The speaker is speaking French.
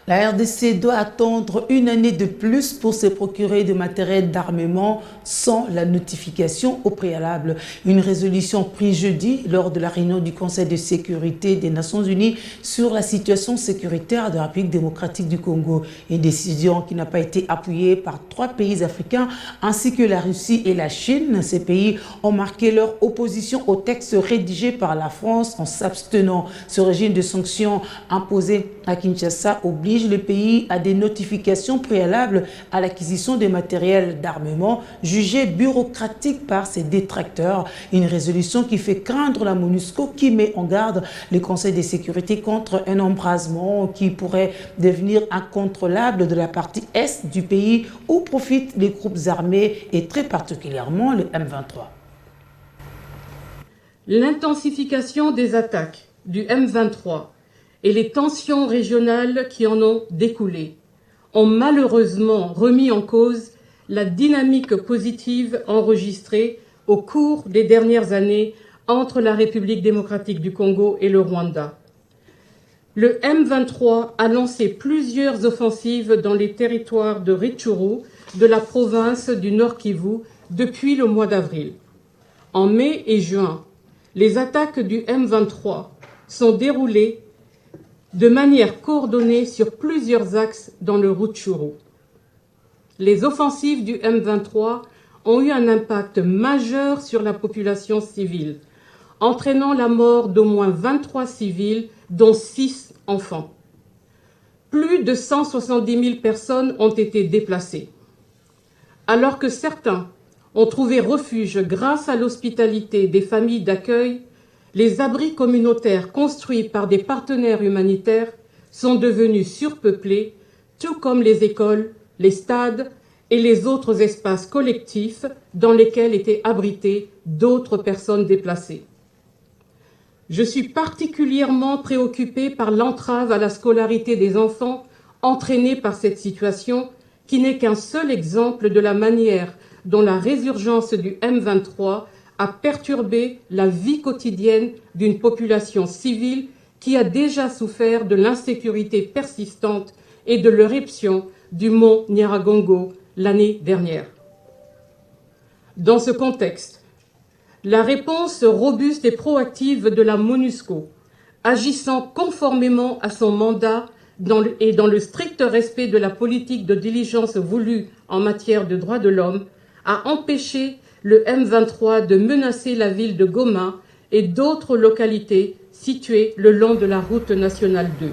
La RDC doit attendre une année de plus pour se procurer de matériel d'armement sans la notification au préalable. Une résolution prise jeudi lors de la réunion du Conseil de sécurité des Nations Unies sur la situation sécuritaire de la République démocratique du Congo. Une décision qui n'a pas été appuyée par 3 pays africains ainsi que la Russie et la Chine. Ces pays ont marqué leur opposition au texte rédigé par la France en s'abstenant. Ce régime de sanctions imposé à Kinshasa oblige le pays à des notifications préalables à l'acquisition des matériels d'armement jugés bureaucratiques par ses détracteurs. Une résolution qui fait craindre la MONUSCO, qui met en garde le Conseil de sécurité contre un embrasement qui pourrait devenir incontrôlable de la partie est du pays où profitent les groupes armés et très particulièrement le M23. L'intensification des attaques du M23 et les tensions régionales qui en ont découlé ont malheureusement remis en cause la dynamique positive enregistrée au cours des dernières années entre la République démocratique du Congo et le Rwanda. Le M23 a lancé plusieurs offensives dans les territoires de Rutshuru, de la province du Nord Kivu, depuis le mois d'avril. En mai et juin, les attaques du M23 sont déroulées de manière coordonnée sur plusieurs axes dans le Rutshuru. Les offensives du M23 ont eu un impact majeur sur la population civile, entraînant la mort d'au moins 23 civils, dont 6 enfants. Plus de 170 000 personnes ont été déplacées. Alors que certains ont trouvé refuge grâce à l'hospitalité des familles d'accueil, les abris communautaires construits par des partenaires humanitaires sont devenus surpeuplés, tout comme les écoles, les stades et les autres espaces collectifs dans lesquels étaient abritées d'autres personnes déplacées. Je suis particulièrement préoccupée par l'entrave à la scolarité des enfants entraînée par cette situation, qui n'est qu'un seul exemple de la manière dont la résurgence du M23 a perturbé la vie quotidienne d'une population civile qui a déjà souffert de l'insécurité persistante et de l'éruption du mont Nyiragongo l'année dernière. Dans ce contexte, la réponse robuste et proactive de la MONUSCO, agissant conformément à son mandat et dans le strict respect de la politique de diligence voulue en matière de droits de l'homme, a empêché le M23 de menacer la ville de Goma et d'autres localités situées le long de la route nationale 2.